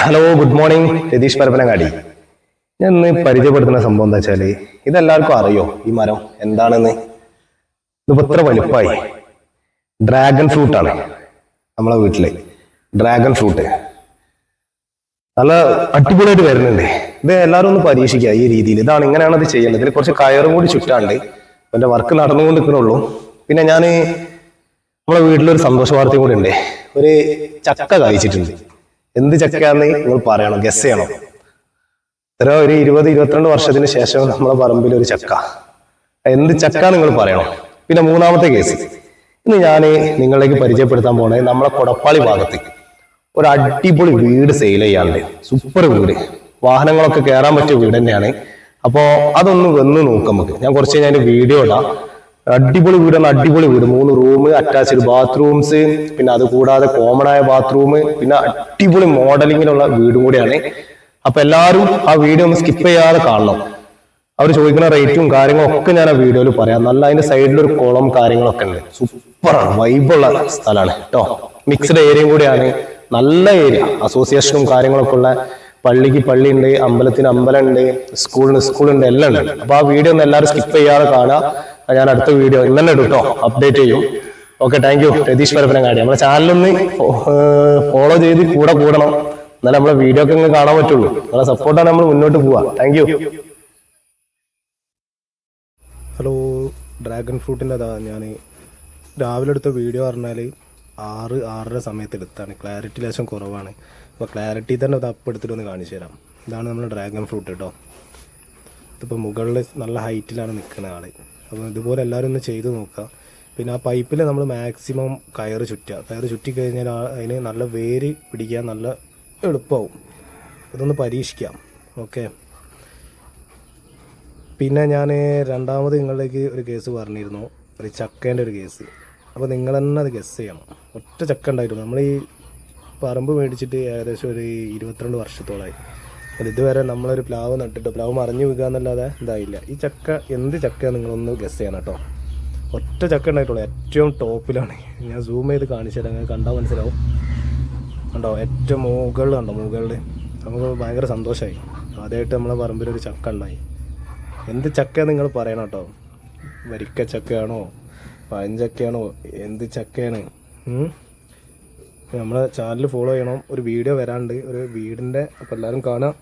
Hello, good morning. Ratheesh Parappanangadi. ഞാൻ ഇന്ന് പരിചയപ്പെടുത്തുന്ന സംഭവം എന്താ വെച്ചാല്, ഇതെല്ലാവർക്കും അറിയോ ഈ മരം എന്താണെന്ന്? ഇതിപ്പോ ഇത്ര വലുപ്പമായി. ഡ്രാഗൺ ഫ്രൂട്ട് ആണ് നമ്മളെ വീട്ടില്. ഡ്രാഗൺ ഫ്രൂട്ട് നല്ല അടിപൊളിയായിട്ട് വരുന്നുണ്ട്. ഇത് എല്ലാവരും ഒന്ന് പരീക്ഷിക്കുക ഈ രീതിയിൽ. ഇതാണ്, ഇങ്ങനെയാണ് ഇത് ചെയ്യുന്നത്. ഇതിൽ കുറച്ച് കയറും കൂടി ചുറ്റാണ്ട് എന്റെ വർക്ക് നടന്നുകൊണ്ട് നിൽക്കണുള്ളൂ. പിന്നെ ഞാൻ നമ്മളെ വീട്ടിലൊരു സന്തോഷ വാർത്തയും കൂടി ഉണ്ട്. ഒരു ചക്ക കഴിച്ചിട്ടുണ്ട്. എന്ത് ചക്കയാന്ന് നിങ്ങൾ പറയണം, ഗസ് ചെയ്യണം. ഇത്ര ഒരു 20-22 വർഷത്തിന് ശേഷം നമ്മളെ പറമ്പിൽ ഒരു ചക്ക. എന്ത് ചക്ക നിങ്ങൾ പറയണം. പിന്നെ മൂന്നാമത്തെ കേസ്, ഇന്ന് ഞാൻ നിങ്ങളിലേക്ക് പരിചയപ്പെടുത്താൻ പോണേ നമ്മളെ കൊടപ്പാളി ഭാഗത്ത് ഒരു അടിപൊളി വീട് സെയിൽ ചെയ്യാണ്ട്. സൂപ്പർ വീട്, വാഹനങ്ങളൊക്കെ കയറാൻ പറ്റിയ വീട് തന്നെയാണ്. അപ്പോ അതൊന്ന് വന്ന് നോക്കാം നമുക്ക്. ഞാൻ കുറച്ച് കഴിഞ്ഞാൽ വീഡിയോ ഇടാം. അടിപൊളി വീടാണ്, അടിപൊളി വീട്. 3 റൂം, അറ്റാച്ച്ഡ് ബാത്റൂംസ്, പിന്നെ അത് കൂടാതെ കോമൺ ആയ ബാത്റൂം, പിന്നെ അടിപൊളി മോഡലിങ്ങിലുള്ള വീടും കൂടിയാണ്. അപ്പൊ എല്ലാവരും ആ വീഡിയോ ഒന്ന് സ്കിപ്പ് ചെയ്യാതെ കാണണം. അവർ ചോദിക്കുന്ന റേറ്റും കാര്യങ്ങളും ഒക്കെ ഞാൻ ആ വീഡിയോയിൽ പറയാം. നല്ല അതിന്റെ സൈഡിലൊരു കുളം കാര്യങ്ങളൊക്കെ ഉണ്ട്. സൂപ്പറാണ്, വൈബുള്ള സ്ഥലമാണ് കേട്ടോ. മിക്സ്ഡ് ഏരിയയും കൂടിയാണ്, നല്ല ഏരിയ. അസോസിയേഷനും കാര്യങ്ങളൊക്കെ ഉള്ള, പള്ളിക്ക് പള്ളി ഉണ്ട്, അമ്പലത്തിന് അമ്പലം ഉണ്ട്, സ്കൂളിന് സ്കൂളുണ്ട്, എല്ലാം ഉണ്ട്. അപ്പൊ ആ വീഡിയോ ഒന്ന് എല്ലാവരും സ്കിപ്പ് ചെയ്യാതെ കാണാം. ഞാൻ അടുത്ത വീഡിയോ ഇന്നെ ഇടും കേട്ടോ, അപ്ഡേറ്റ് ചെയ്യും. Okay, thank you. Ratheesh Parappanangadi. നമ്മുടെ ചാനലൊന്ന് ഫോളോ ചെയ്ത് കൂടെ കൂടണം, എന്നാലും നമ്മളെ വീഡിയോ ഒക്കെ ഇങ്ങനെ കാണാൻ പറ്റുള്ളൂ. നിങ്ങളെ സപ്പോർട്ടാണ് നമ്മൾ മുന്നോട്ട് പോവാ. Thank you. ഹലോ, ഡ്രാഗൺ ഫ്രൂട്ടിൻ്റെ അതാ ഞാൻ രാവിലെ എടുത്ത വീഡിയോ പറഞ്ഞാൽ 6-6:30 സമയത്ത് എടുത്താണ്. ക്ലാരിറ്റി ലേശം കുറവാണ്. അപ്പോൾ ക്ലാരിറ്റി തന്നെ അത് അപ്പം എടുത്തിട്ട് ഒന്ന് കാണിച്ചു തരാം. ഇതാണ് നമ്മുടെ ഡ്രാഗൺ ഫ്രൂട്ട് കേട്ടോ. ഇതിപ്പോൾ മുകളിൽ നല്ല ഹൈറ്റിലാണ് നിൽക്കുന്ന ആൾ. അപ്പോൾ ഇതുപോലെ എല്ലാവരും ഒന്ന് ചെയ്ത് നോക്കുക. പിന്നെ ആ പൈപ്പിൽ നമ്മൾ മാക്സിമം കയറ് ചുറ്റുക. കയറ് ചുറ്റിക്കഴിഞ്ഞാൽ അതിന് നല്ല വേര് പിടിക്കാൻ നല്ല എളുപ്പമാവും. ഇതൊന്ന് പരീക്ഷിക്കാം. ഓക്കെ. പിന്നെ ഞാൻ രണ്ടാമത് നിങ്ങളിലേക്ക് ഒരു കേസ് പറഞ്ഞിരുന്നു, ഒരു ചക്കേൻ്റെ ഒരു കേസ്. അപ്പോൾ നിങ്ങൾ തന്നെ അത് ഗസ് ചെയ്യണം. ഒറ്റ ചക്ക ഉണ്ടായിരുന്നു. നമ്മൾ ഈ പറമ്പ് മേടിച്ചിട്ട് ഏകദേശം ഒരു 22 വർഷത്തോളമായി. ഇതുവരെ നമ്മളൊരു പ്ലാവ് നട്ടിട്ട് പ്ലാവ് മറിഞ്ഞു വീഴുക എന്നല്ലാതെ ഇതായില്ല. ഈ ചക്ക എന്ത് ചക്കയാണ് നിങ്ങളൊന്ന് ഗസ് ചെയ്യണം കേട്ടോ. ഒറ്റ ചക്ക ഉണ്ടായിട്ടുള്ളൂ, ഏറ്റവും ടോപ്പിലാണ്. ഞാൻ സൂം ചെയ്ത് കാണിച്ചു തരാം, അങ്ങനെ കണ്ടാൽ മനസ്സിലാവും. കണ്ടോ, ഏറ്റവും മുകളിൽ കണ്ടോ, മുകളിൽ. നമുക്ക് ഭയങ്കര സന്തോഷമായി. ആദ്യമായിട്ട് നമ്മളെ പറമ്പിലൊരു ചക്ക ഉണ്ടായി. എന്ത് ചക്കയാണ് നിങ്ങൾ പറയണം കേട്ടോ. വരിക്ക ചക്കയാണോ, പഴഞ്ചക്കയാണോ, എന്ത് ചക്കയാണ്? നമ്മളെ ചാനൽ ഫോളോ ചെയ്യണം. ഒരു വീഡിയോ വരാണ്ട്, ഒരു വീടിൻ്റെ. അപ്പോൾ എല്ലാവരും കാണാം.